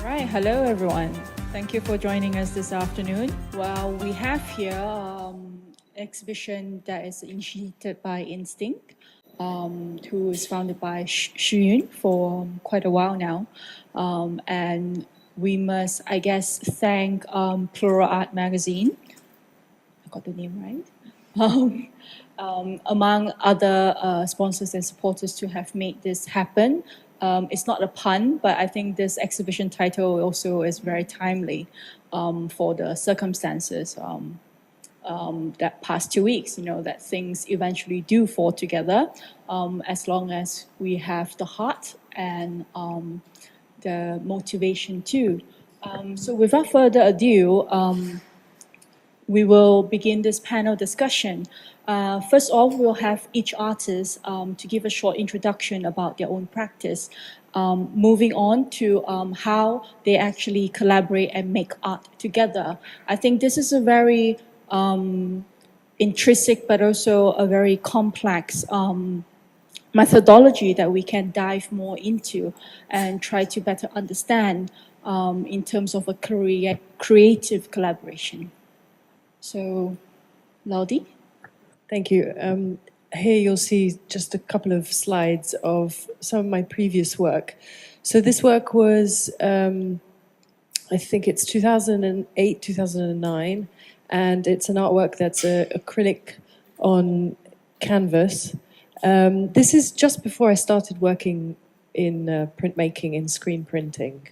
Right, hello everyone. Thank you for joining us this afternoon. Well, we have here exhibition that is initiated by INSTINC, who is founded by Shih Yun for quite a while now. And we must, I guess, thank Plural Art Magazine. I got the name right. Among other sponsors and supporters to have made this happen. It's not a pun, but I think this exhibition title also is very timely for the circumstances that past 2 weeks, that things eventually do fall together as long as we have the heart and the motivation too. So without further ado, we will begin this panel discussion. First off, we'll have each artist to give a short introduction about their own practice, moving on to how they actually collaborate and make art together. I think this is a very intrinsic but also a very complex methodology that we can dive more into and try to better understand in terms of a creative collaboration. So, Laudi? Thank you. Here you'll see just a couple of slides of some of my previous work. So this work was, I think it's 2008, 2009, and it's an artwork that's an acrylic on canvas. This is just before I started working in printmaking, in screen printing.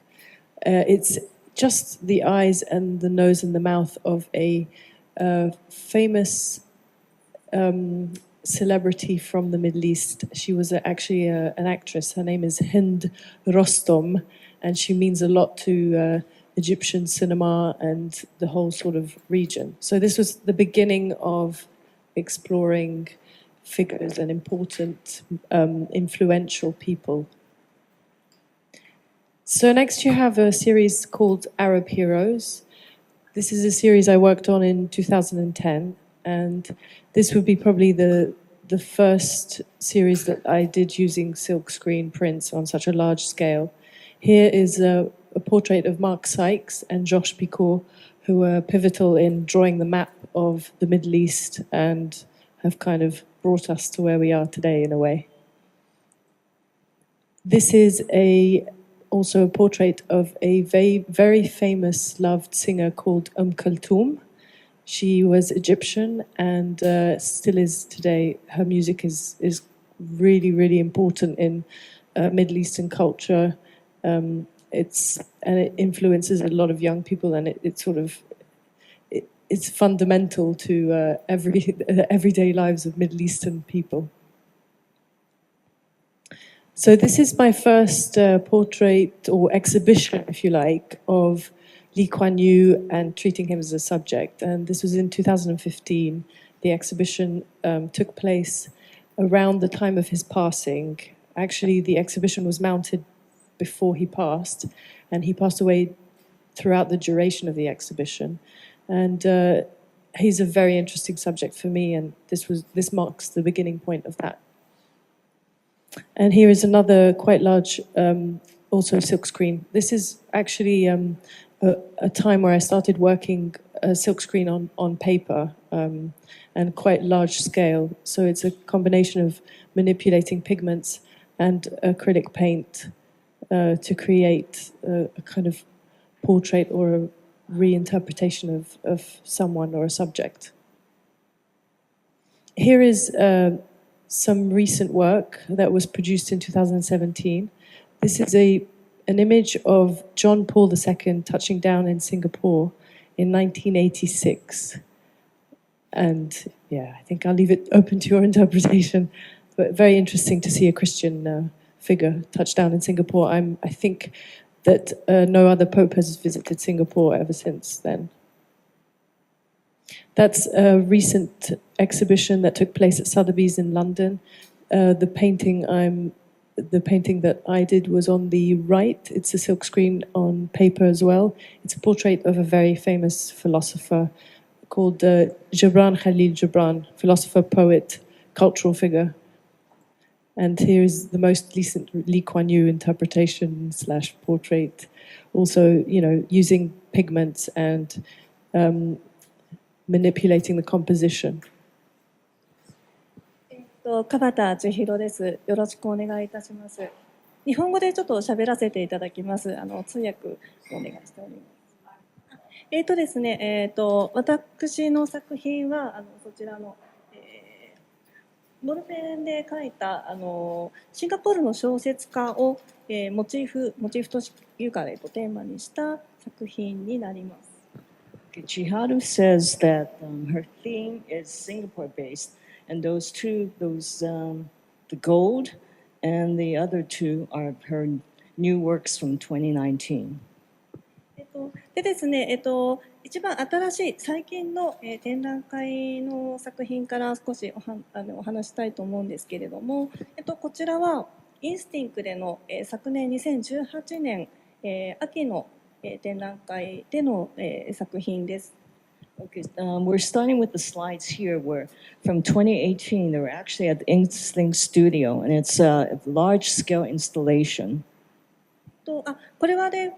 It's just the eyes and the nose and the mouth of a famous celebrity from the Middle East. She was actually an actress. Her name is Hind Rostom, and she means a lot to Egyptian cinema and the whole sort of region. So this was the beginning of exploring figures and important, influential people. So next you have a series called Arab Heroes. This is a series I worked on in 2010, and this would be probably the first series that I did using silk screen prints on such a large scale. Here is a portrait of Mark Sykes and Josh Picot, who were pivotal in drawing the map of the Middle East and have kind of brought us to where we are today in a way. This is also a portrait of a very famous, loved singer called Kulthum. She was Egyptian and still is today. Her music is really, really important in Middle Eastern culture. And it influences a lot of young people, and it's fundamental to everyday lives of Middle Eastern people. So this is my first portrait or exhibition, if you like, of Lee Kuan Yew and treating him as a subject. And this was in 2015. The exhibition took place around the time of his passing. Actually, the exhibition was mounted before he passed, and he passed away throughout the duration of the exhibition. And he's a very interesting subject for me, and this marks the beginning point of that. And here is another quite large, also silkscreen. This is actually a time where I started working silkscreen on paper and quite large scale. So it's a combination of manipulating pigments and acrylic paint to create a kind of portrait or a reinterpretation of someone or a subject. Here is some recent work that was produced in 2017. This is an image of John Paul II touching down in Singapore in 1986. And yeah, I think I'll leave it open to your interpretation. But very interesting to see a Christian figure touch down in Singapore. I think that no other pope has visited Singapore ever since then. That's a recent exhibition that took place at Sotheby's in London. The painting that I did was on the right. It's a silkscreen on paper as well. It's a portrait of a very famous philosopher called Gibran Khalil Gibran, philosopher, poet, cultural figure. And here is the most recent Lee Kuan Yew interpretation slash portrait, also, using pigments and manipulating the composition. 川田千尋です。よろしくお願いいたします。日本語でちょっと喋らせていただきます。通訳をお願いしております。ですね、私の作品はそちらの、ボールペンで描いたシンガポールの小説家を、モチーフというか、テーマにした作品になります。Chihiro says that her theme is Singapore-based, and those the gold and the other two are her new works from 2019. でですね、一番新しい最近の展覧会の作品から少しお話したいと思うんですけれども、こちらはINSTINCでの昨年2018年秋の展覧会での作品です。Okay, we're starting with the slides here where from 2018 they were actually at the INSTINC studio, and it's a large-scale installation. これはね、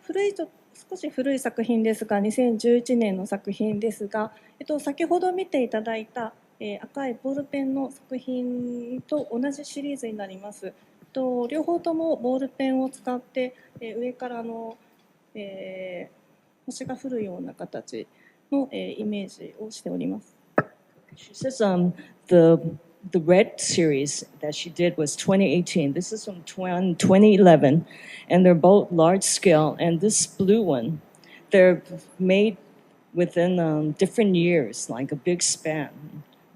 少し古い作品ですが、2011年の作品ですが、先ほど見ていただいた赤いボールペンの作品と同じシリーズになります。両方ともボールペンを使って上から星が降るような形のイメージをしております。She says the red series that she did was 2018. This is from 2011, and they're both large scale. And this blue one, they're made within different years, like a big span,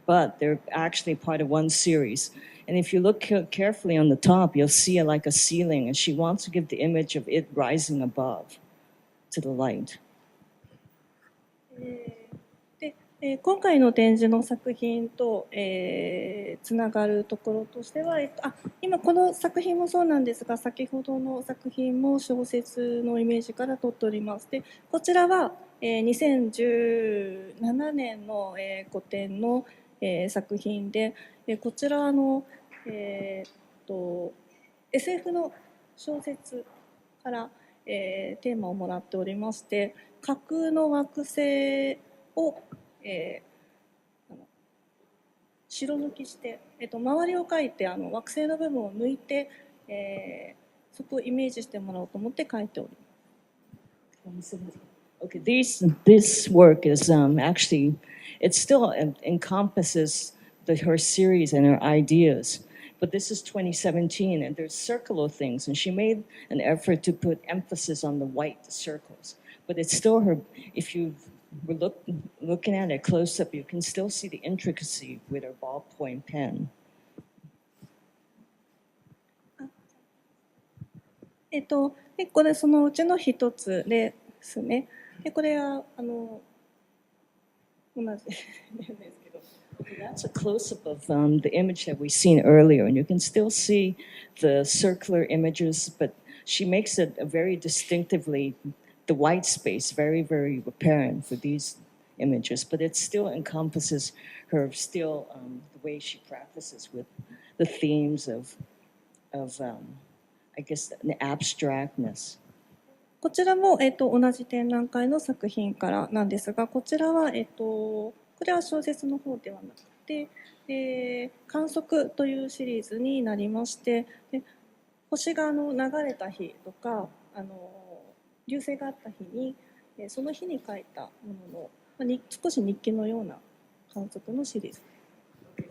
but they're actually part of one series. And if you look carefully on the top, you'll see like a ceiling, and she wants to give the image of it rising above to the light. 今回の展示の作品とつながるところとしては、今この作品もそうなんですが、先ほどの作品も小説のイメージから取っております。で、こちらは2017年の個展の作品で、こちらSF の小説からテーマをもらっておりまして、架空の惑星を白抜きして、周りを描いて惑星の部分を抜いて、そこをイメージしてもらおうと思って描いております。Okay, this work is actually, it still encompasses her series and her ideas. But this is 2017, and there's circular things, and she made an effort to put emphasis on the white circles. But it's still her, if you were looking at it close up, you can still see the intricacy with her ballpoint pen. これそのうちの一つですね。で、これは同じですけど。That's a close-up of the image that we've seen earlier, and you can still see the circular images, but she makes it a very distinctively, the white space, very, very apparent for these images, but it still encompasses her still the way she practices with the themes of I guess, the abstractness. こちらも、同じ展覧会の作品からなんですが、こちらは、これは小説の方ではなくて、観測というシリーズになりまして、で星が流れた日とか流星があった日に、その日に書いたものの、少し日記のような観測のシリーズ。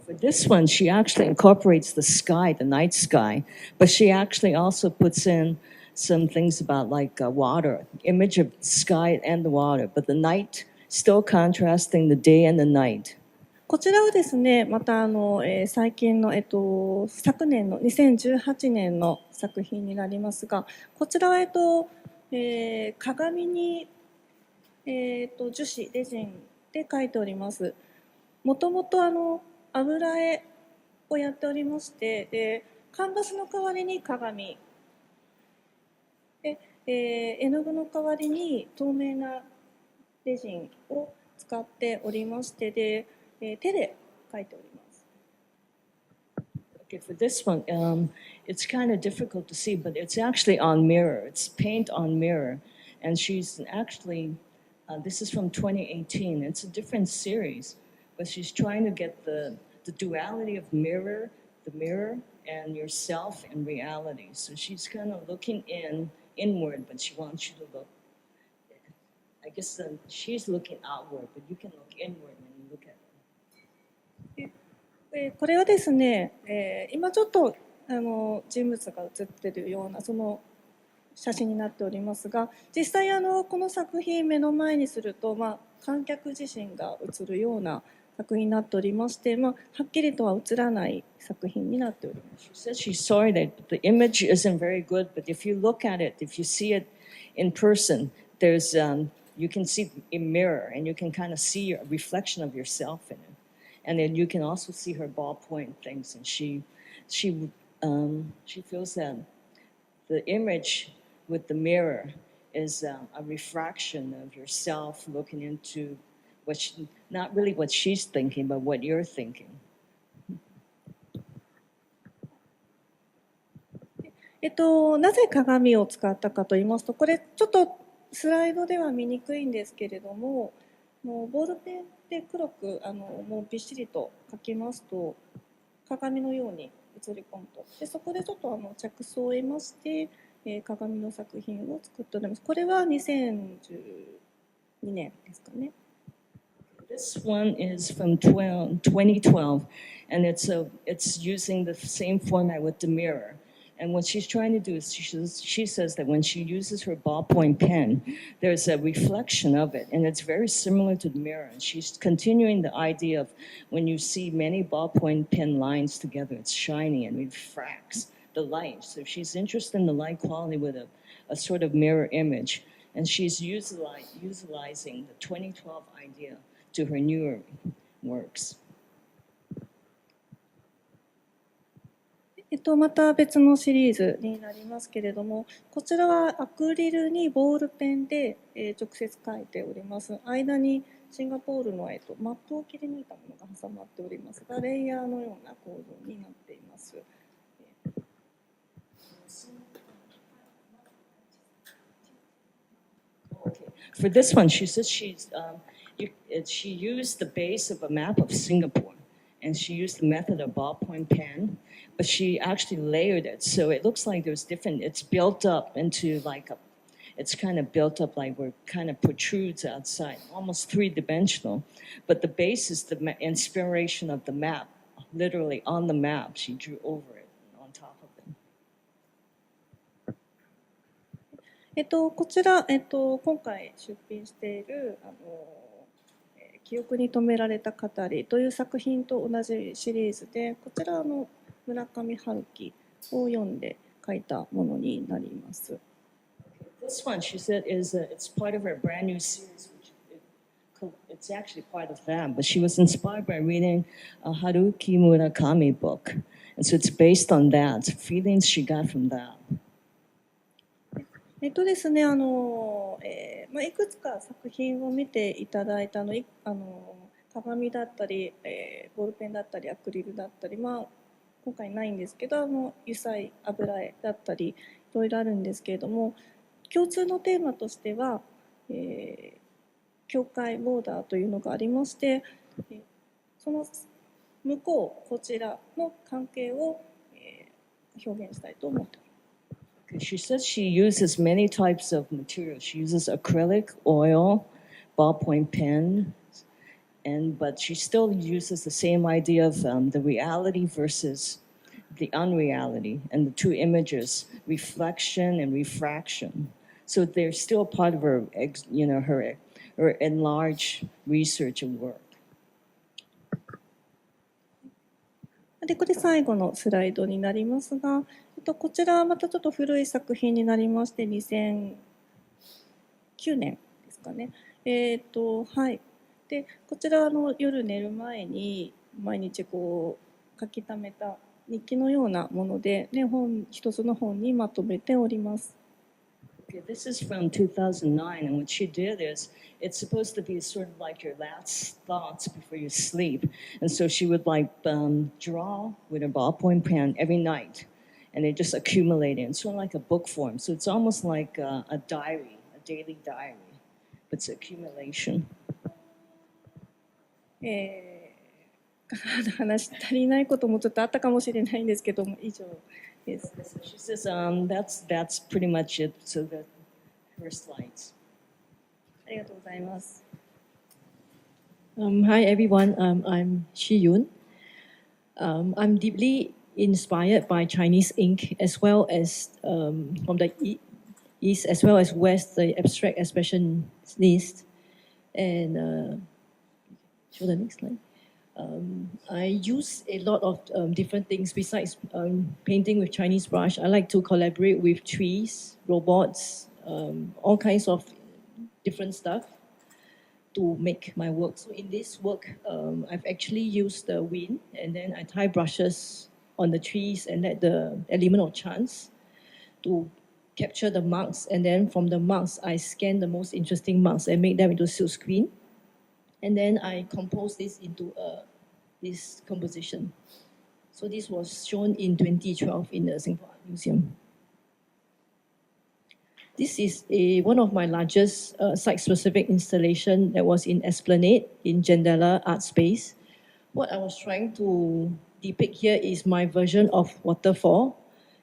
For this one, she actually incorporates the sky, the night sky, but she actually also puts in some things about like water, image of the sky and the water, but the night still contrasting the day and the night. こちらはですね、また最近の、昨年の2018年の作品になりますが、こちらは、鏡に、樹脂レジンで描いております。もともと油絵をやっておりまして、でカンバスの代わりに鏡で、絵の具の代わりに透明なレジンを使っておりまして、で手で描いております。Okay, for this one, it's kind of difficult to see, but it's actually on mirror. It's paint on mirror. And she's actually, this is from 2018. It's a different series, but she's trying to get the duality of mirror, the mirror, and yourself and reality. So she's kind of looking inward, but she wants you to look. I guess she's looking outward, but you can look inward when you look at it. これはですね、今ちょっと人物が写っているようなその写真になっておりますが、実際この作品目の前にすると、観客自身が映るような作品になっておりまして、はっきりとは映らない作品になっております。She says she's sorry that the image isn't very good, but if you look at it, if you see it in person, there's you can see a mirror and you can kind of see a reflection of yourself in it. And then you can also see her ballpoint things, and she feels that the image with the mirror is a refraction of yourself looking into not really what she's thinking, but what you're thinking. なぜ鏡を使ったかと言いますと、これちょっとスライドでは見にくいんですけれども、ボールペンで黒くもうびっしりと書きますと鏡のように映り込むと。でそこでちょっと着想を得まして、鏡の作品を作っております。これは2012年ですかね。This one is from 2012, and it's using the same format with the mirror. And what she's trying to do is she says that when she uses her ballpoint pen, there's a reflection of it, and it's very similar to the mirror. And she's continuing the idea of when you see many ballpoint pen lines together, it's shiny and refracts the light. So she's interested in the light quality with a sort of mirror image. And she's utilizing the 2012 idea to her newer works. また別のシリーズになりますけれども、こちらはアクリルにボールペンで直接描いております。間にシンガポールのマップを切り抜いたものが挟まっておりますが、レイヤーのような構造になっています。Okay. For this one, she says she used the base of a map of Singapore, and she used the method of ballpoint pen, but she actually layered it, so it looks like there's different. It's built up into it's kind of built up like where it kind of protrudes outside, almost three-dimensional. But the base is the inspiration of the map, literally on the map. She drew over it, on top of it. こちら、今回出品している記憶に留められた語りという作品と同じシリーズで、こちら村上春樹を読んで書いたものになります。This one, she said, it's part of her brand new series. It's actually part of that, but she was inspired by reading a Haruki Murakami book, and so it's based on that feelings she got from that. ですね、いくつか作品を見ていただいた鏡だったり、ボールペンだったりアクリルだったり、今回ないんですけど油彩油絵だったりいろいろあるんですけれども、共通のテーマとしては、境界ボーダーというのがありまして、その向こうこちらの関係を、表現したいと思っております。She says she uses many types of material. She uses acrylic, oil, ballpoint pen, but she still uses the same idea of the reality versus the unreality, and the two images, reflection and refraction. So they're still part of her, her enlarged research and work. でこれ最後のスライドになりますが、こちらはまたちょっと古い作品になりまして、2009年ですかね。はい。でこちらは夜寝る前に毎日こう書き溜めた日記のようなもので、一つの本にまとめております。Okay, this is from 2009, and what she did is, it's supposed to be sort of like your last thoughts before you sleep. And so she would draw with a ballpoint pen every night, and they just accumulate it. It's sort of like a book form. So it's almost like a diary, a daily diary, but it's accumulation. 話し足りないこともちょっとあったかもしれないんですけども、以上です。 She says that's pretty much it. So that her slides. ありがとうございます。 Hi everyone, I'm Shih Yun. I'm deeply inspired by Chinese ink as well as from the East as well as West, the abstract expressionist. And show the next slide. I use a lot of different things besides painting with Chinese brush. I like to collaborate with trees, robots, all kinds of different stuff to make my work. So in this work, I've actually used the wind, and then I tie brushes on the trees and let the element of chance to capture the marks. And then from the marks, I scan the most interesting marks and make them into silk screen. And then I compose this into this composition. So this was shown in 2012 in the Singapore Art Museum. This is one of my largest site-specific installation that was in Esplanade in Jandela Art Space. What I was trying to depict here is my version of waterfall.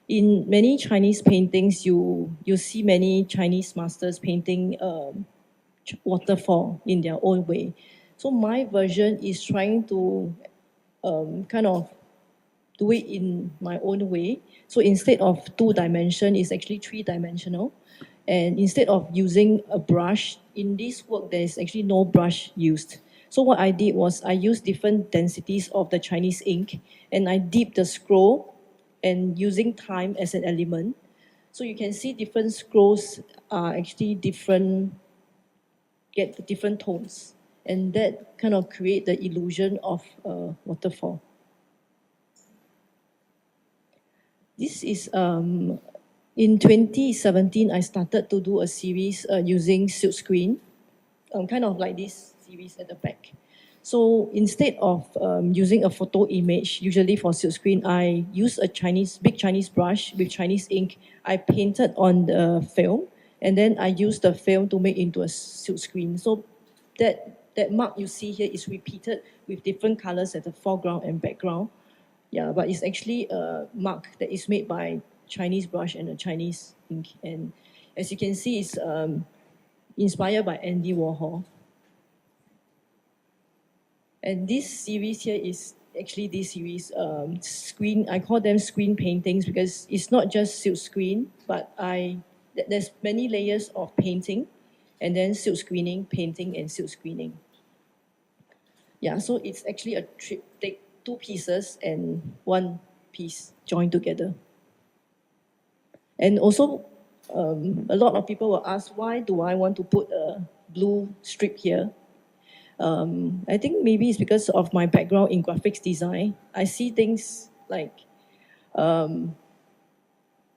In many Chinese paintings, you see many Chinese masters painting waterfall in their own way. So my version is trying to kind of do it in my own way. So instead of 2-dimension, it's actually 3-dimensional. And instead of using a brush, in this work, there is actually no brush used. So what I did was I used different densities of the Chinese ink, and I dipped the scroll and using time as an element. So you can see different scrolls are actually get different tones. And that kind of create the illusion of waterfall. This is, in 2017, I started to do a series using silk screen, kind of like this series at the back. So instead of using a photo image, usually for silk screen, I use a big Chinese brush with Chinese ink. I painted on the film, and then I used the film to make into a silk screen. So that mark you see here is repeated with different colors at the foreground and background. Yeah, but it's actually a mark that is made by Chinese brush and a Chinese ink. And as you can see, it's inspired by Andy Warhol. And this series here is actually this series, I call them screen paintings because it's not just silk screen, but there's many layers of painting, and then silk screening, painting, and silk screening. Yeah, so it's actually a take 2 pieces and 1 piece joined together. And also, a lot of people will ask, why do I want to put a blue strip here? I think maybe it's because of my background in graphics design. I see things like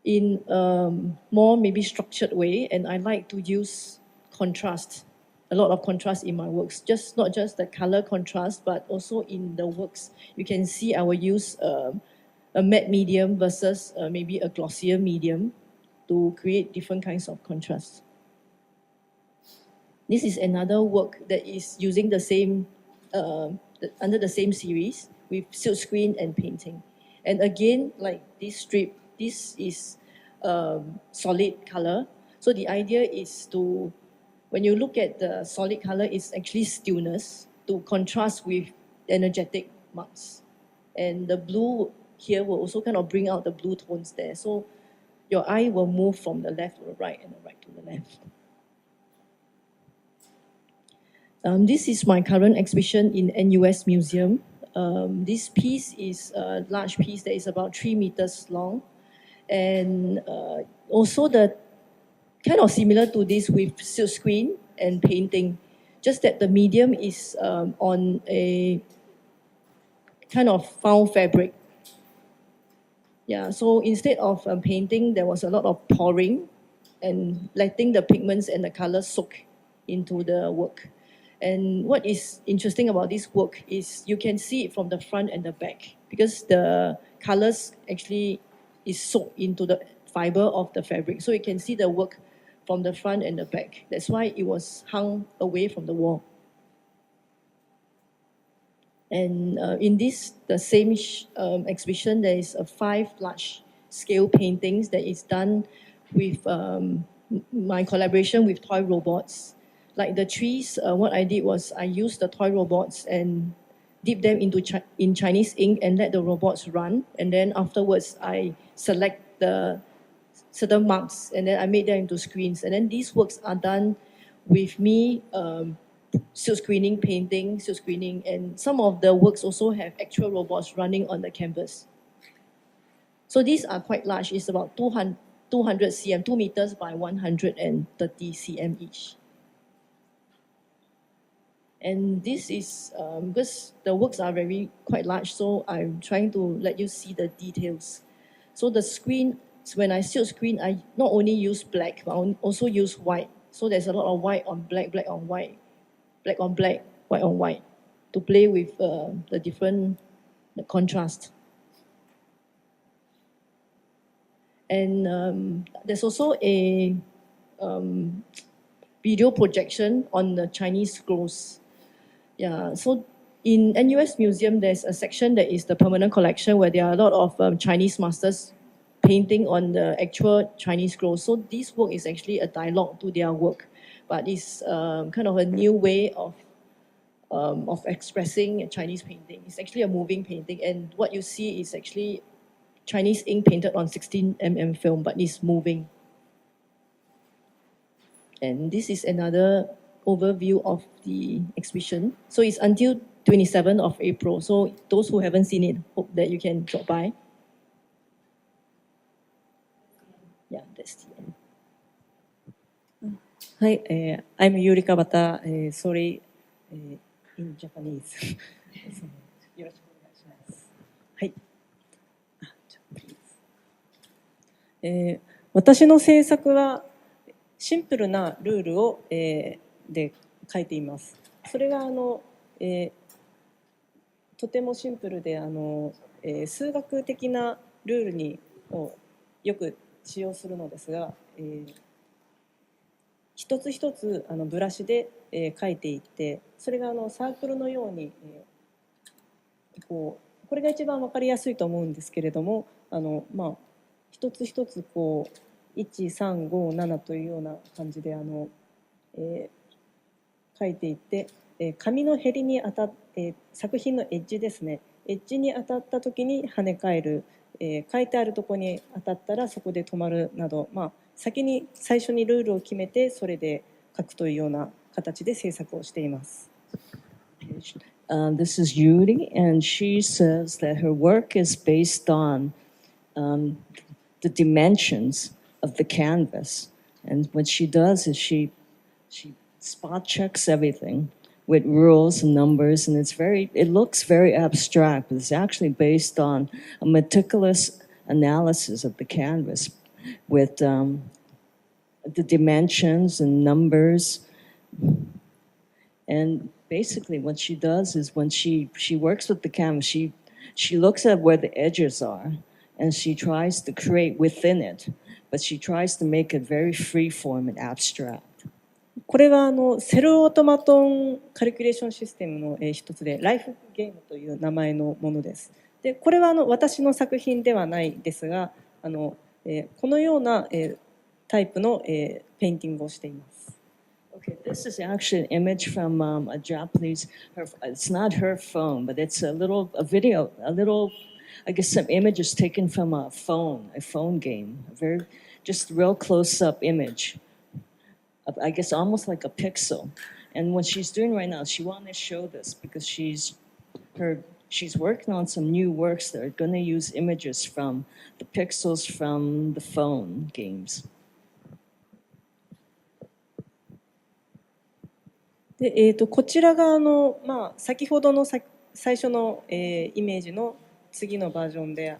in a more maybe structured way, and I like to use contrast, a lot of contrast in my works. Not just the color contrast, but also in the works. You can see I will use a matte medium versus maybe a glossier medium to create different kinds of contrast. This is another work that is using the same, under the same series with silk screen and painting. And again, like this strip, this is solid color. So the idea is to, when you look at the solid color, it's actually stillness to contrast with energetic marks. And the blue here will also kind of bring out the blue tones there. So your eye will move from the left to the right and the right to the left. This is my current exhibition in NUS Museum. This piece is a large piece that is about 3 meters long. And also the kind of similar to this with silk screen and painting, just that the medium is on a kind of found fabric. Yeah, so instead of painting, there was a lot of pouring and letting the pigments and the colors soak into the work. And what is interesting about this work is you can see it from the front and the back because the colors actually is soaked into the fiber of the fabric. So you can see the work from the front and the back. That's why it was hung away from the wall. And in this, the same exhibition, there is 5 large-scale paintings that is done with my collaboration with toy robots. Like the trees, what I did was I used the toy robots and dip them into in Chinese ink and let the robots run. And then afterwards, I select the certain marks and then I made them into screens. And then these works are done with me silk screening, painting, silk screening, and some of the works also have actual robots running on the canvas. So these are quite large. It's about 200 cm, 2 meters by 130 cm each. And this is because the works are quite large, so I'm trying to let you see the details. So the screen, when I silk screen, I not only use black, but I also use white. So there's a lot of white on black, black on white, black on black, white on white, to play with the different contrast. And there's also a video projection on the Chinese scrolls. Yeah, so in NUS Museum, there's a section that is the permanent collection where there are a lot of Chinese masters painting on the actual Chinese scrolls. So this work is actually a dialogue to their work, but it's kind of a new way of expressing a Chinese painting. It's actually a moving painting, and what you see is actually Chinese ink painted on 16mm film, but it's moving. And this is another overview of the exhibition. So it's until 27th of April. So those who haven't seen it, hope that you can drop by. Yeah, that's the end. Hi, I'm Yuuri Kabata. Sorry, in Japanese. よろしくお願いします。はい。私の制作はシンプルなルールを、で書いています。それがとてもシンプルで数学的なルールをよく使用するのですが、一つ一つブラシで、書いていって、それがサークルのように、これが一番分かりやすいと思うんですけれども、一つ一つ1,3,5,7というような感じで書いていって、紙のへりに当たって、作品のエッジですね、エッジに当たった時に跳ね返る、書いてあるところに当たったらそこで止まるなど、最初にルールを決めてそれで書くというような形で制作をしています。This is Yuuri, and she says that her work is based on the dimensions of the canvas. And what she does is she spot checks everything with rules and numbers, and it looks very abstract, but it's actually based on a meticulous analysis of the canvas with the dimensions and numbers. And basically what she does is when she works with the canvas, she looks at where the edges are, and she tries to create within it, but she tries to make it very free form and abstract. これはセルオートマトンカリキュレーションシステムの一つでライフゲームという名前のものです。でこれは私の作品ではないですがこのようなタイプのペインティングをしています。Okay, this is actually an image from a Japanese. It's not her phone, but it's a video, I guess some images taken from a phone game, just real close-up image. I guess almost like a pixel. And what she's doing right now, she wanted to show this because she's working on some new works that are going to use images from the pixels from the phone games. でこちらが先ほどの最初のイメージの次のバージョンで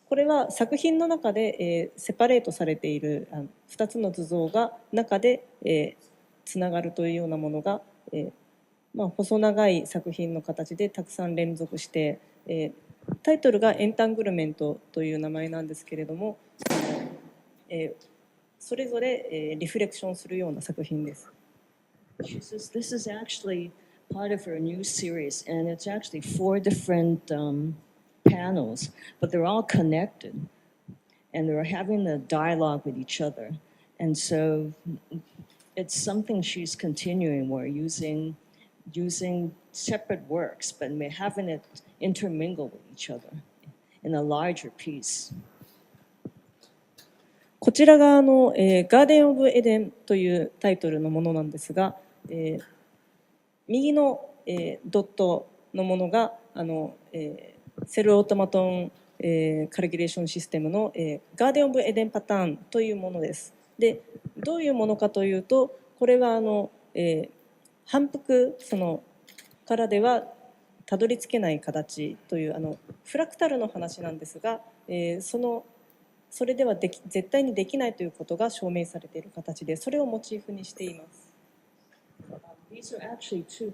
これは作品の中で、セパレートされている2つの図像が中で、つながるというようなものが、細長い作品の形でたくさん連続して、タイトルがエンタングルメントという名前なんですけれども、それぞれ、リフレクションするような作品です。She says this is actually part of her new series, and it's actually 4 different panels, but they're all connected, and they're having a dialogue with each other. And so it's something she's continuing, where using separate works, but having it intermingle with each other in a larger piece. こちらがガーデン・オブ・エデンというタイトルのものなんですが、右の、ドットのものがセルオートマトン、カルキュレーションシステムの、ガーデン・オブ・エデンパターンというものです。で、どういうものかというと、これは反復からではたどり着けない形というフラクタルの話なんですが、それでは絶対にできないということが証明されている形で、それをモチーフにしています。These are actually two.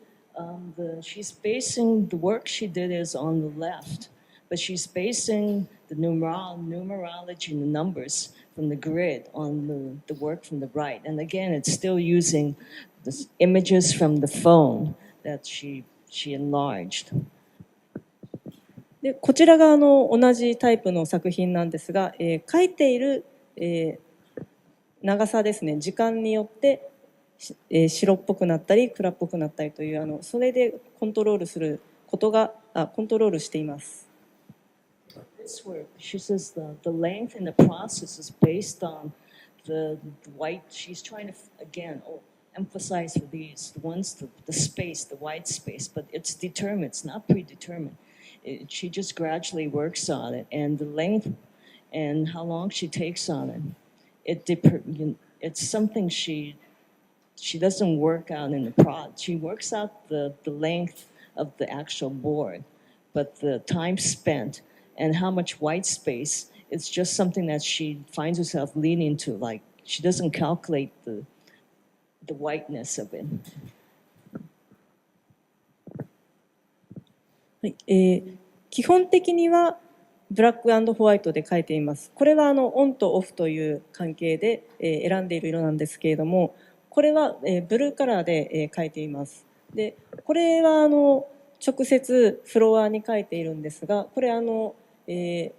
She's basing the work she did is on the left, but she's basing the numerology and the numbers from the grid on the work from the right. And again, it's still using the images from the phone that she enlarged. でこちらが同じタイプの作品なんですが、描いている、長さですね、時間によって、白っぽくなったり暗っぽくなったりというそれでコントロールすることがコントロールしています。This work, she says the length in the process is based on the white. She's trying to again emphasize with these the ones the space, the white space, but it's determined. It's not predetermined. She just gradually works on it, and the length and how long she takes on it, it's something she doesn't work out in the prod. She works out the length of the actual board, but the time spent and how much white space, it's just something that she finds herself leaning to. Like she doesn't calculate the whiteness of it. はい、基本的にはブラック&ホワイトで描いています。これはオンとオフという関係で、選んでいる色なんですけれども、これは、ブルーカラーで、描いています。で、これは直接フロアに描いているんですが、これ自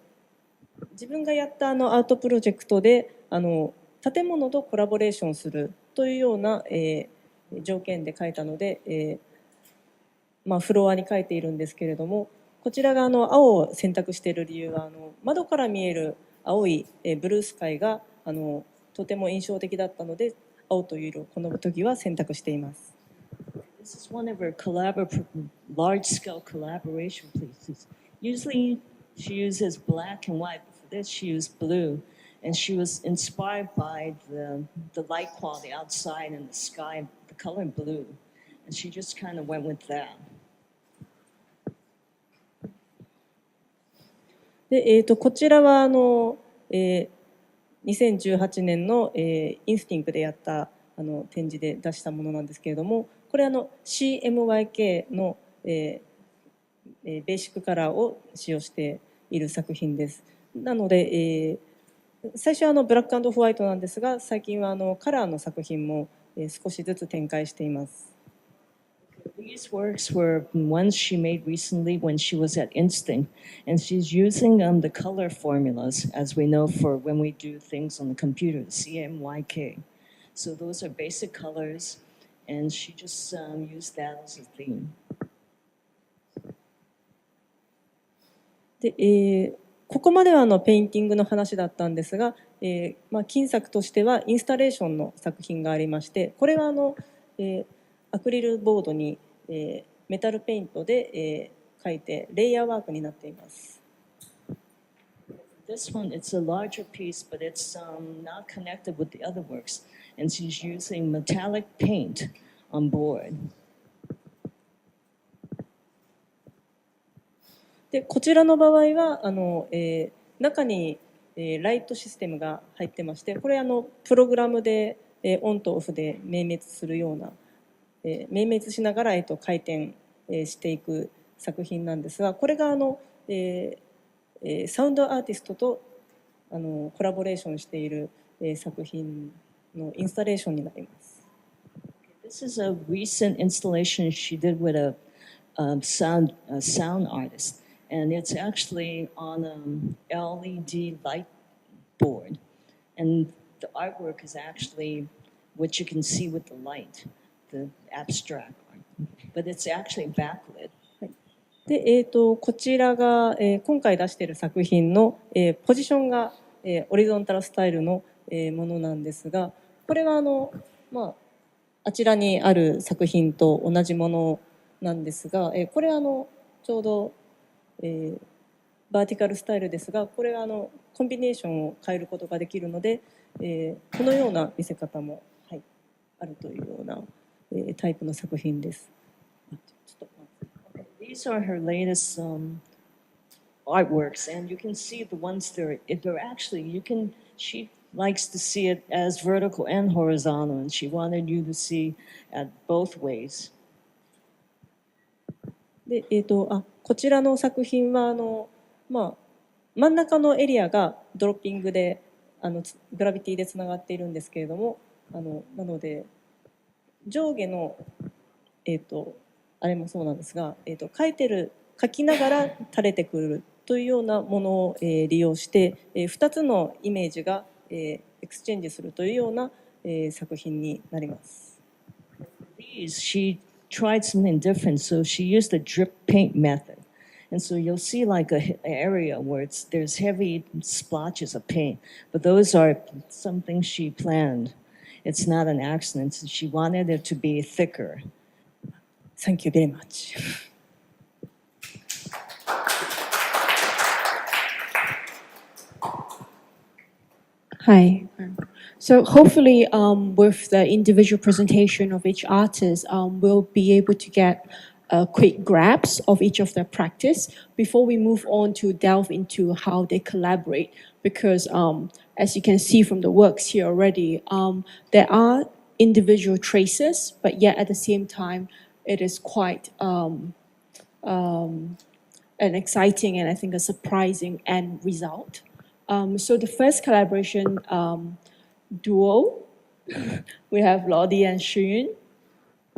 分がやったアウトプロジェクトで建物とコラボレーションするというような、条件で描いたので、フロアに描いているんですけれども、こちらが青を選択している理由は窓から見える青いブルースカイがとても印象的だったので、青という色をこの時は選択しています。This is one of her large-scale collaboration pieces. Usually she uses black and white, but for this she used blue, and she was inspired by the light quality outside and the sky, the color blue, and she just kind of went with that. で、こちらは2018年の、INSTINC でやった展示で出したものなんですけれども、これCMYK の、ベーシックカラーを使用している作品です。なので、最初はブラック&ホワイトなんですが、最近はカラーの作品も、少しずつ展開しています。These works were ones she made recently when she was at INSTINC, and she's using the color formulas, as we know for when we do things on the computer, the CMYK. So those are basic colors, and she just used that as a theme. で、ここまではペインティングの話だったんですが、金作としてはインスタレーションの作品がありまして、これはアクリルボードに、メタルペイントで、描いてレイヤーワークになっています。This one, it's a larger piece, but it's not connected with the other works, and she's using metallic paint on board. でこちらの場合は中に、ライトシステムが入ってまして、これプログラムで、オンとオフで明滅するような、明滅しながら、回転、していく作品なんですが、これがサウンドアーティストとコラボレーションしている、作品のインスタレーションになります。This is a recent installation she did with a sound artist, and it's actually on an LED light board, and the artwork is actually what you can see with the light, the abstract art, but it's actually backlit. で、こちらが、今回出している作品の、ポジションが、オリゾンタルスタイルの、ものなんですが、これはあちらにある作品と同じものなんですが、これはちょうど、バーティカルスタイルですが、これはコンビネーションを変えることができるので、このような見せ方も、はい、あるというような、タイプの作品です。These are her latest artworks, and you can see the ones they're actually, she likes to see it as vertical and horizontal, and she wanted you to see at both ways. で、こちらの作品は真ん中のエリアがドロッピングでグラビティでつながっているんですけれども、なので上下のあれもそうなんですが、書きながら垂れてくるというようなものを、利用して、2つのイメージが、エクスチェンジするというような、作品になります。She tried something different, so she used the drip paint method. And so you'll see like an area where there's heavy splotches of paint, but those are something she planned. It's not an accident. She wanted it to be thicker. Thank you very much. Hi. So hopefully with the individual presentation of each artist, we'll be able to get a quick grasp of each of their practice before we move on to delve into how they collaborate. Because as you can see from the works here already, there are individual traces, but yet at the same time, it is quite an exciting and I think a surprising end result. So the first collaboration duo, we have Laudi and Shih Yun.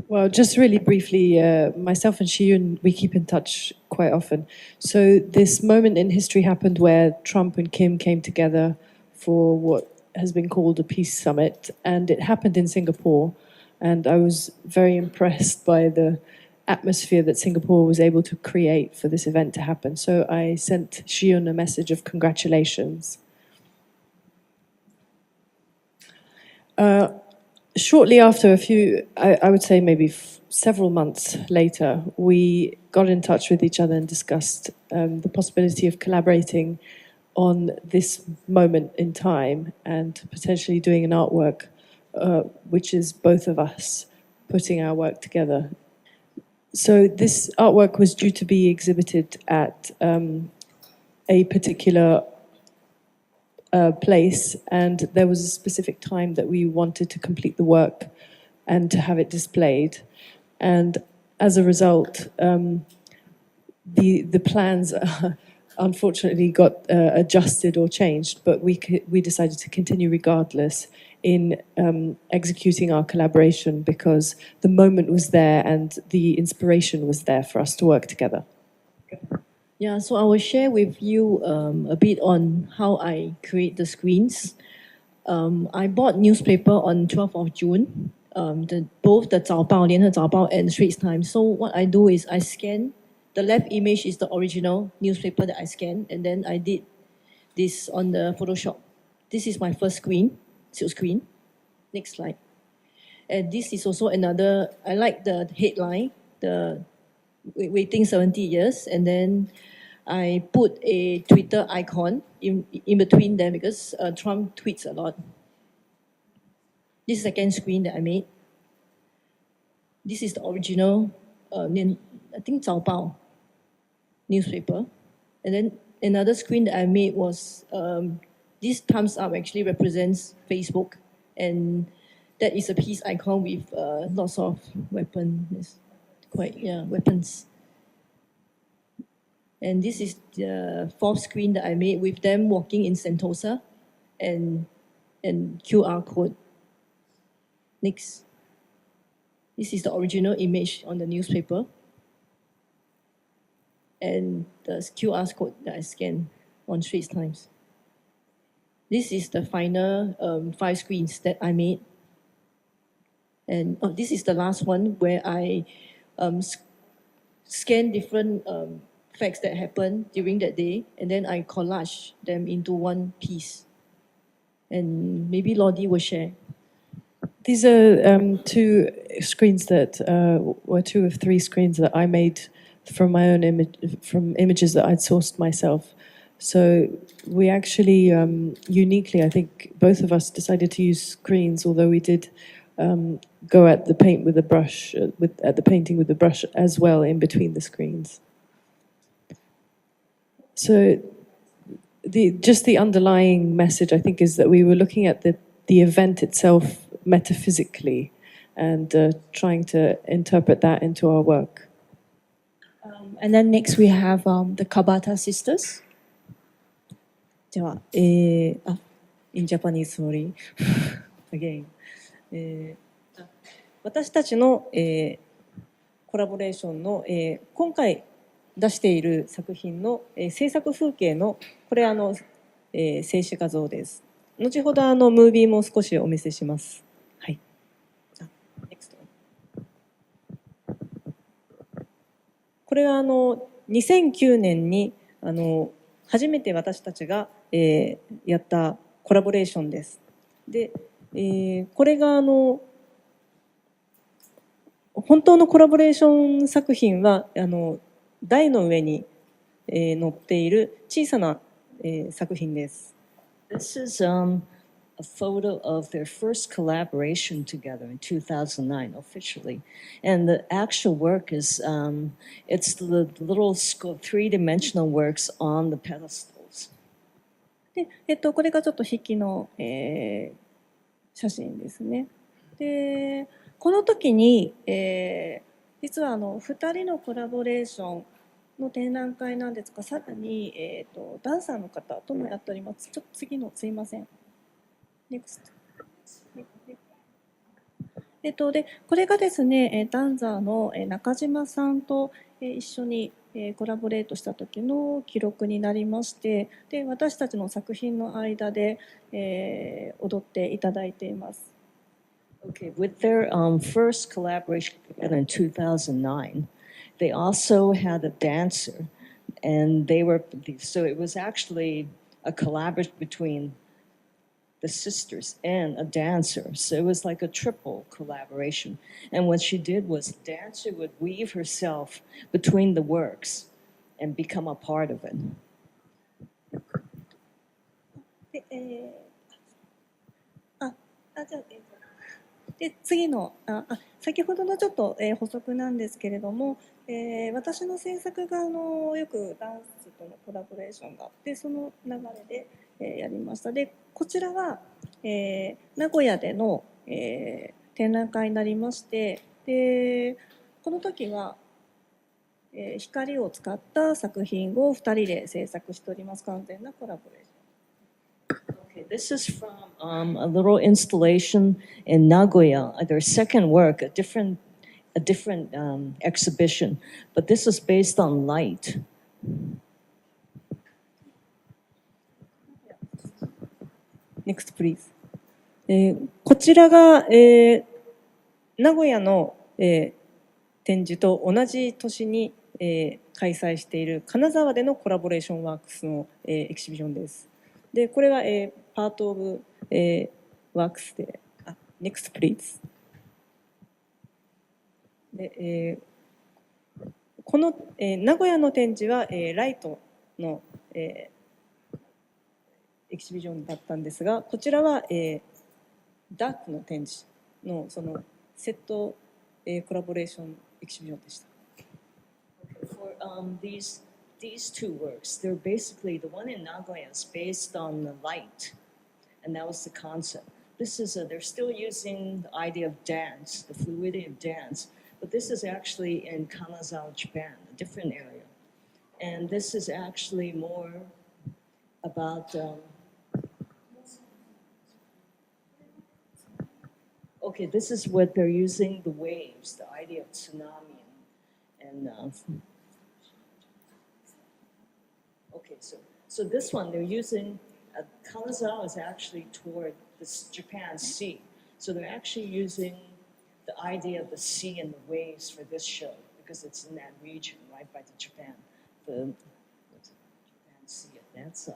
Well, just really briefly, myself and Shih Yun, we keep in touch quite often. So this moment in history happened where Trump and Kim came together for what has been called a peace summit, and it happened in Singapore. And I was very impressed by the atmosphere that Singapore was able to create for this event to happen. So I sent Shih Yun a message of congratulations. Shortly after, I would say maybe several months later, we got in touch with each other and discussed the possibility of collaborating on this moment in time and potentially doing an artwork, which is both of us putting our work together. So this artwork was due to be exhibited at a particular place, and there was a specific time that we wanted to complete the work and to have it displayed. And as a result, the plans unfortunately got adjusted or changed, but we decided to continue regardless in executing our collaboration because the moment was there and the inspiration was there for us to work together. Yeah, so I will share with you a bit on how I create the screens. I bought newspaper on 12th of June, both the 早报, 联合早报 and Straits Times. So what I do is I scan, the left image is the original newspaper that I scanned, and then I did this on the Photoshop. This is my first screen, silk screen. Next slide. And this is also another, I like the headline, the waiting 70 years, and then I put a Twitter icon in between them because Trump tweets a lot. This is the second screen that I made. This is the original, I think 早报 newspaper. And then another screen that I made was this thumbs up actually represents Facebook, and that is a peace icon with lots of weapons, weapons. And this is the fourth screen that I made with them walking in Sentosa, and QR code. Next. This is the original image on the newspaper, and the QR code that I scanned on Straits Times. This is the final 5 screens that I made. And this is the last one where I scan different facts that happened during that day, and then I collage them into one piece. And maybe Laudi will share. These are 2 screens that were 2 of 3 screens that I made from my own from images that I'd sourced myself. So we actually uniquely, I think, both of us decided to use screens, although we did go at the paint with the brush, at the painting with the brush as well in between the screens. So just the underlying message, I think, is that we were looking at the event itself metaphysically and trying to interpret that into our work. And then next we have the Kabata sisters. では、in Japanese, sorry. Again. 私たちの、コラボレーションの、今回出している作品の、制作風景のこれ静止画像です。後ほどムービーも少しお見せします。はい。Next. これは2009年に初めて私たちが、やったコラボレーションです。で、これが本当のコラボレーション作品は台の上に、載っている小さな、作品です。This is a photo of their first collaboration together in 2009 officially, and the actual work is it's the little three-dimensional works on the pedestals. で、これがちょっと引きの、写真ですね。で、この時に、実は2人のコラボレーションの展覧会なんですが、さらに、ダンサーの方ともやっております。ちょっと次のすいません。NEXT。で、これがですね、ダンサーの中島さんと一緒にコラボレートした時の記録になりまして、で、私たちの作品の間で、踊っていただいています。Okay, with their first collaboration together in 2009, they also had a dancer, and so it was actually a collaboration between the sisters and a dancer. So it was like a triple collaboration. And what she did was the dancer would weave herself between the works and become a part of it. で、じゃあ、で次の先ほどのちょっと、補足なんですけれども、私の制作がよくダンスとのコラボレーションがあってその流れで、やりました。でこちらは、名古屋での、展覧会になりまして、でこの時は、光を使った作品を2人で制作しております。完全なコラボレーション。Okay, this is from a little installation in Nagoya, their second work, a different exhibition, but this is based on light. Next, please. こちらが、名古屋の、展示と同じ年に、開催している金沢でのコラボレーションワークスの、エキシビションです。でこれは、パートオブ、ワークスでNext, please. で、この、名古屋の展示は、ライトの、エキシビションだったんですが、こちらは、ダークの展示のそのセット、コラボレーションエキシビションでした。For these these two works, they're basically, the one in Nagoya is based on the light, and that was the concept. This is they're still using the idea of dance, the fluidity of dance, but this is actually in Kanazawa, Japan, a different area. And this is actually more about, okay, this is what they're using, the waves, the idea of tsunami. And okay, so this one, they're using, Kanazawa is actually toward this Japan Sea. So they're actually using the idea of the sea and the waves for this show, because it's in that region, right by the Japan, Japan Sea at that side.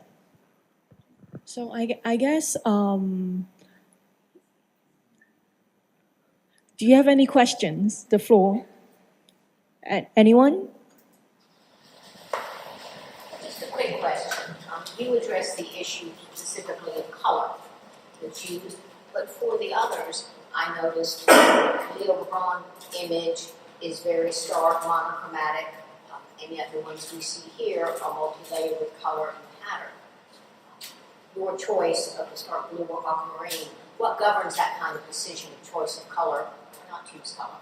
So I guess, do you have any questions? The floor. Anyone? Just a quick question. You addressed the issue specifically of color that's used, but for the others, I noticed Leo Braun image is very stark, monochromatic, and yet the ones we see here are multi-layered with color and pattern. Your choice of the stark blue or aquamarine, what governs that kind of decision of choice of color, not to use color?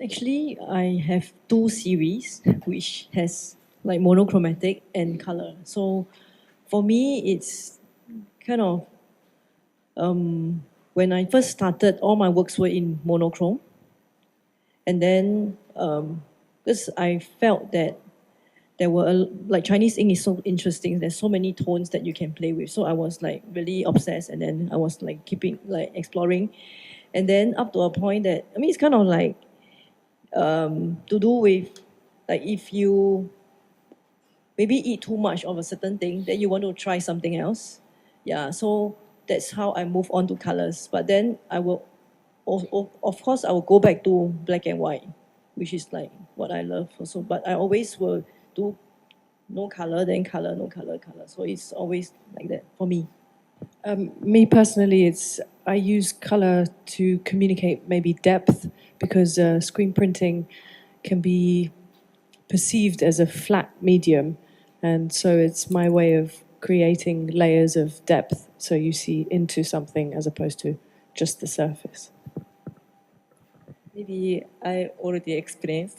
Actually, I have two series which has like monochromatic and color. So for me, it's kind of when I first started, all my works were in monochrome, and then because I felt that there were like Chinese ink is so interesting. There's so many tones that you can play with. So I was like really obsessed, and then I was like keeping like exploring, and then up to a point that I mean it's kind of like to do with like if you maybe eat too much of a certain thing, then you want to try something else. Yeah, so that's how I move on to colors. But then I will, of course, I will go back to black and white, which is like what I love also. But I always will do no color, then color, no color, color. So it's always like that for me. Me personally, I use color to communicate maybe depth, because screen printing can be perceived as a flat medium, and so it's my way of creating layers of depth, so you see into something as opposed to just the surface. Maybe I already explained.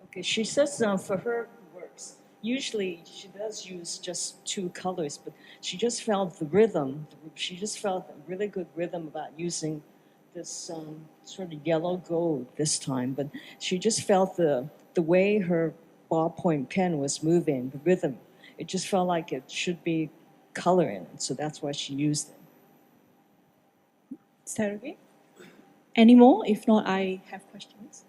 Okay, she says for her works, usually she does use just two colors, but she just felt the rhythm. She just felt a really good rhythm about using this sort of yellow gold this time. But she just felt the way her ballpoint pen was moving, the rhythm. It just felt like it should be color in it, so that's why she used it. Is that okay? Any more? If not, I have questions.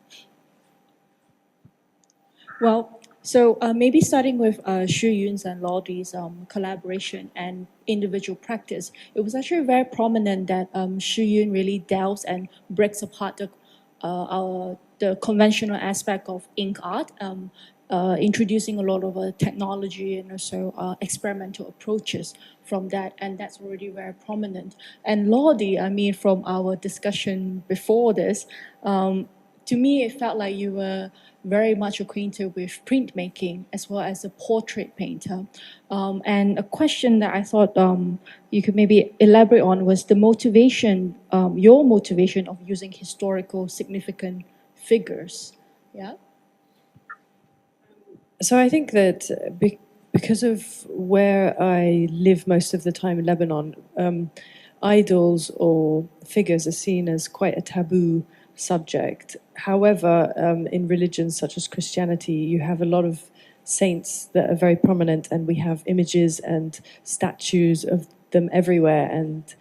Well, so maybe starting with Shih Yun's and Laudi's collaboration and individual practice, it was actually very prominent that Shih Yun really delves and breaks apart the conventional aspect of ink art, introducing a lot of technology and also experimental approaches from that, and that's already very prominent. And Laudi, I mean, from our discussion before this, to me, it felt like you were very much acquainted with printmaking as well as a portrait painter. And a question that I thought you could maybe elaborate on was the motivation, your motivation of using historical significant figures. Yeah. So I think that because of where I live most of the time in Lebanon, idols or figures are seen as quite a taboo subject. However, in religions such as Christianity, you have a lot of saints that are very prominent, and we have images and statues of them everywhere, and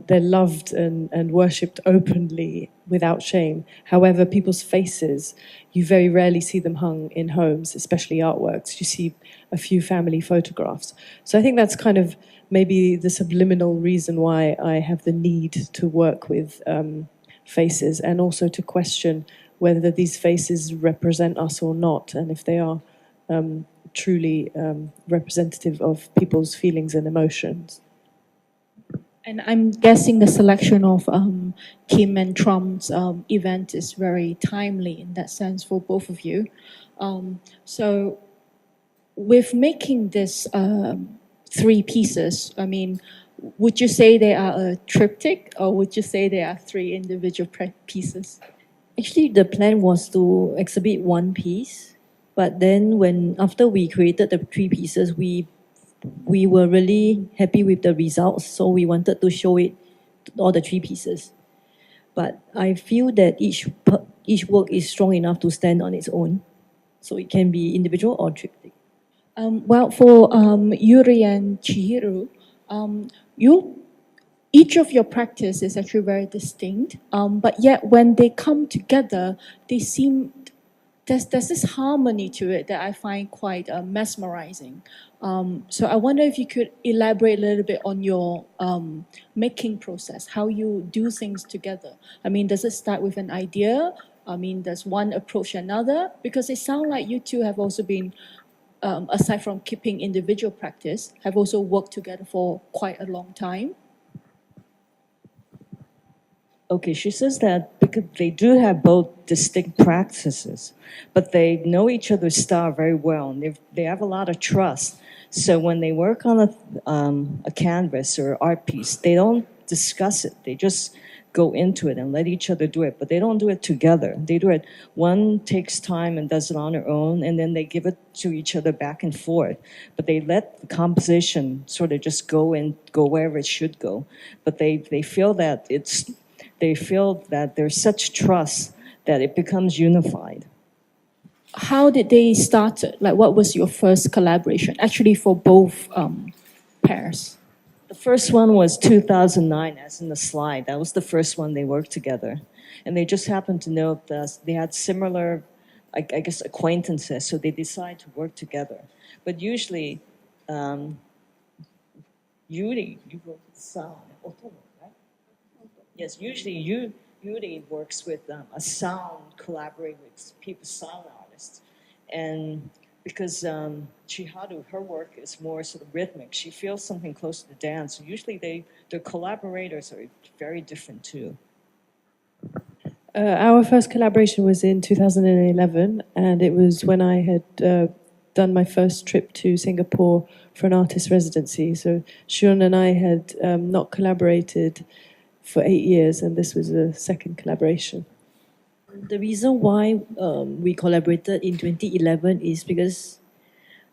they're loved and worshipped openly without shame. However, people's faces, you very rarely see them hung in homes, especially artworks. You see a few family photographs. So I think that's kind of maybe the subliminal reason why I have the need to work with faces, and also to question whether these faces represent us or not, and if they are truly representative of people's feelings and emotions. And I'm guessing the selection of Kim and Trump's event is very timely in that sense for both of you. So with making this three pieces, I mean, would you say they are a triptych or would you say they are three individual pieces? Actually, the plan was to exhibit one piece, but then after we created the three pieces, we were really happy with the results, so we wanted to show it all the three pieces. But I feel that each work is strong enough to stand on its own, so it can be individual or triptych. Well, for Yuuri and Chihiro, each of your practice is actually very distinct, but yet when they come together, they seem there's this harmony to it that I find quite mesmerizing. So I wonder if you could elaborate a little bit on your making process, how you do things together. I mean, does it start with an idea? I mean, does one approach another? Because it sounds like you two have also been, aside from keeping individual practice, have also worked together for quite a long time. Okay, she says that because they do have both distinct practices, but they know each other's style very well, and they have a lot of trust. So when they work on a canvas or art piece, they don't discuss it. They just go into it and let each other do it, but they don't do it together. They do it, one takes time and does it on her own, and then they give it to each other back and forth. But they let the composition sort of just go wherever it should go. But they feel that there's such trust that it becomes unified. How did they start it? Like, what was your first collaboration? Actually, for both pairs. The first one was 2009, as in the slide. That was the first one they worked together. And they just happened to know that they had similar, I guess, acquaintances, so they decided to work together. But usually, Yuuri, you wrote the sound, right? Yes, usually Yuuri works with a sound, collaborate with people, sound artists. And because Chihiro, her work is more sort of rhythmic, she feels something close to the dance. So usually their collaborators are very different too. Our first collaboration was in 2011, and it was when I had done my first trip to Singapore for an artist residency. So Shun and I had not collaborated for 8 years, and this was a second collaboration. The reason why we collaborated in 2011 is because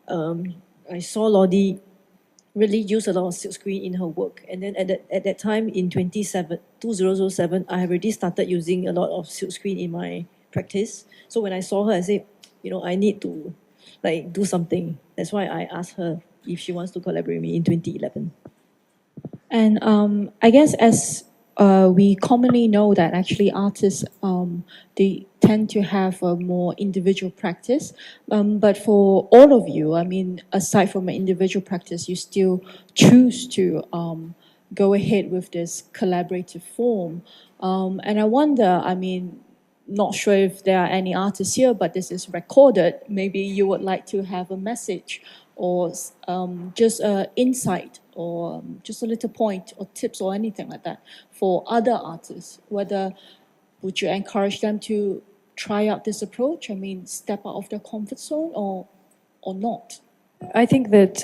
I saw Laudi really use a lot of silkscreen in her work. And then at that time in 2007, I have already started using a lot of silkscreen in my practice. So when I saw her, I said, I need to do something. That's why I asked her if she wants to collaborate with me in 2011. And I guess as we commonly know that actually artists, they tend to have a more individual practice. But for all of you, I mean, aside from an individual practice, you still choose to go ahead with this collaborative form. And I wonder, I mean, not sure if there are any artists here, but this is recorded. Maybe you would like to have a message or just an insight or just a little point or tips or anything like that for other artists. Whether would you encourage them to try out this approach? I mean, step out of their comfort zone or not? I think that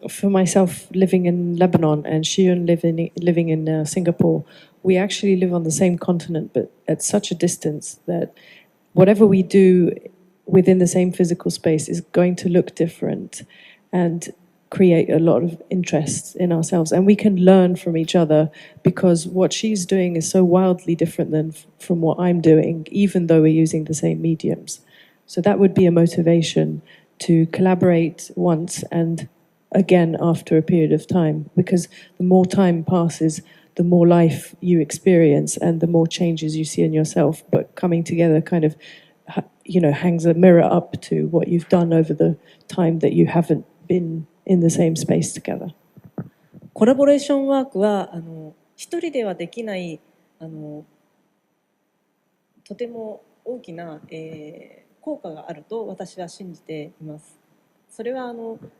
for myself, living in Lebanon and Shih Yun living in Singapore, we actually live on the same continent, but at such a distance that whatever we do within the same physical space is going to look different and create a lot of interest in ourselves. And we can learn from each other because what she's doing is so wildly different than from what I'm doing, even though we're using the same mediums. So that would be a motivation to collaborate once and again after a period of time, because the more time passes, the more life you experience and the more changes you see in yourself. But coming together kind of, hangs a mirror up to what you've done over the time that you haven't been in the same space together. コラボレーションワークは一人ではできないとても大きな、効果があると私は信じています。それは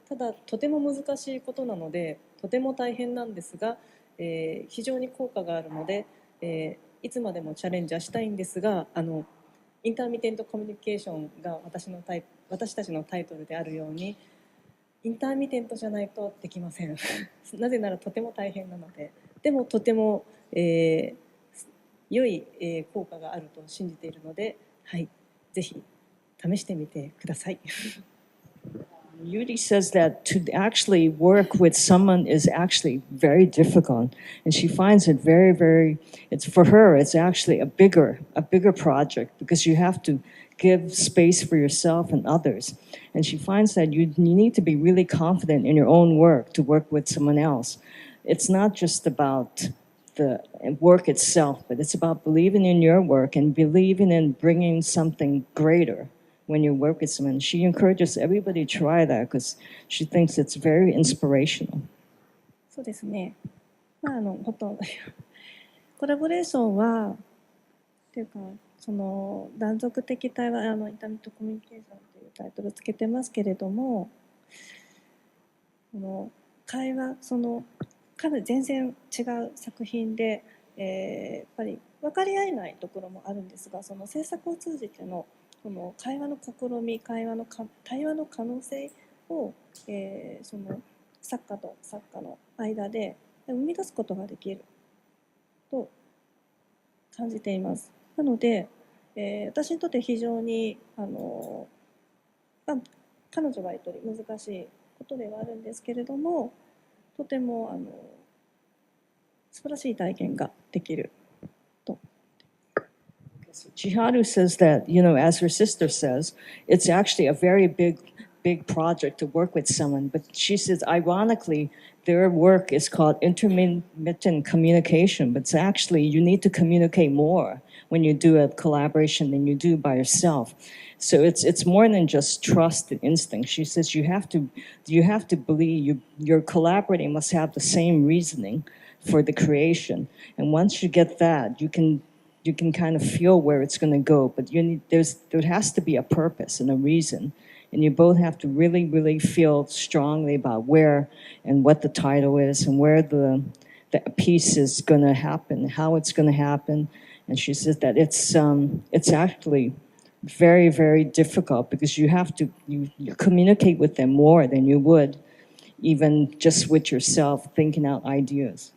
ただとても難しいことなのでとても大変なんですが、非常に効果があるので、いつまでもチャレンジはしたいんですが、インターミテントコミュニケーションが私たちのタイトルであるように、インターミテントじゃないとできませんなぜならとても大変なので、でもとても、良い、効果があると信じているので、はい、ぜひ試してみてくださいYuuri says that to actually work with someone is actually very difficult, and she finds it very, very. It's for her. It's actually a bigger project because you have to give space for yourself and others, and she finds that you need to be really confident in your own work to work with someone else. It's not just about the work itself, but it's about believing in your work and believing in bringing something greater. When you work with someone, she encourages everybody to try that because she thinks it's very inspirational. そうですね。ほとんどコラボレーションはっていうか、その断続的対話、インターネットコミュニケーションというタイトルをつけてますけれども、この会話、かなり全然違う作品で、やっぱり分かり合えないところもあるんですが、その制作を通じてのこの会話の試み、対話の可能性を、その作家と作家の間で生み出すことができると感じています。なので、私にとって非常に彼女が言うとおり難しいことではあるんですけれども、とても素晴らしい体験ができる。Chihiro says that, as her sister says, it's actually a very big project to work with someone. But she says, ironically, their work is called intermittent communication. But it's actually, you need to communicate more when you do a collaboration than you do by yourself. So it's more than just trust and instinct. She says you have to believe your collaborating must have the same reasoning for the creation. And once you get that, you can kind of feel where it's going to go, but there has to be a purpose and a reason, and you both have to really, really feel strongly about where and what the title is and where the piece is going to happen, how it's going to happen. And she says that it's actually very, very difficult because you have to you communicate with them more than you would even just with yourself thinking out ideas.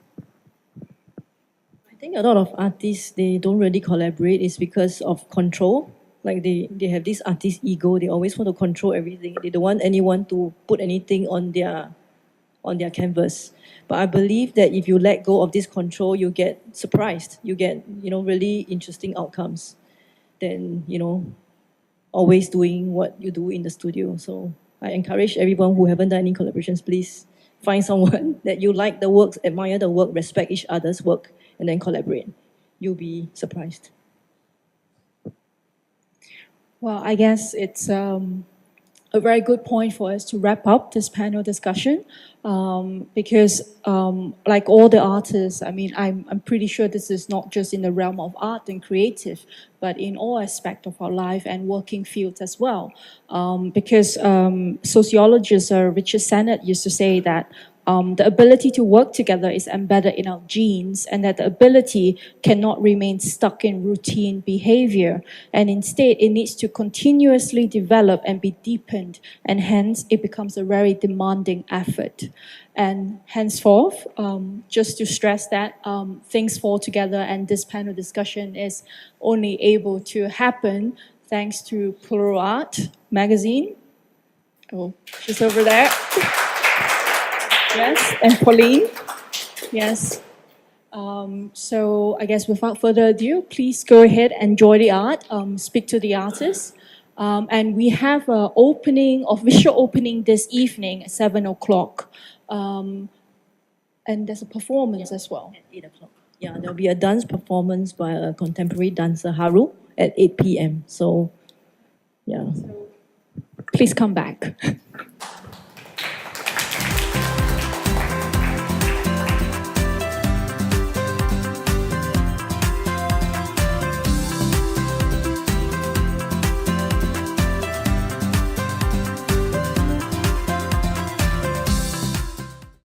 I think a lot of artists, they don't really collaborate is because of control. Like they have this artist ego. They always want to control everything. They don't want anyone to put anything on their canvas. But I believe that if you let go of this control, you get surprised. You get, really interesting outcomes than, always doing what you do in the studio. So I encourage everyone who haven't done any collaborations, please find someone that you like the work, admire the work, respect each other's work, and then collaborate. You'll be surprised. Well, I guess it's a very good point for us to wrap up this panel discussion because like all the artists, I mean, I'm pretty sure this is not just in the realm of art and creative, but in all aspects of our life and working fields as well. Because sociologist Richard Sennett used to say that the ability to work together is embedded in our genes, and that the ability cannot remain stuck in routine behavior, and instead it needs to continuously develop and be deepened, and hence it becomes a very demanding effort. And henceforth, just to stress that things fall together, and this panel discussion is only able to happen thanks to Plural Art magazine. Oh, she's over there. Yes, and Pauline. Yes. So I guess without further ado, please go ahead and enjoy the art, speak to the artist. And we have an official opening this evening at 7 o'clock. And there's a performance as well. At 8 o'clock. Yeah, there'll be a dance performance by a contemporary dancer, Haru, at 8 p.m. So, yeah. Please come back.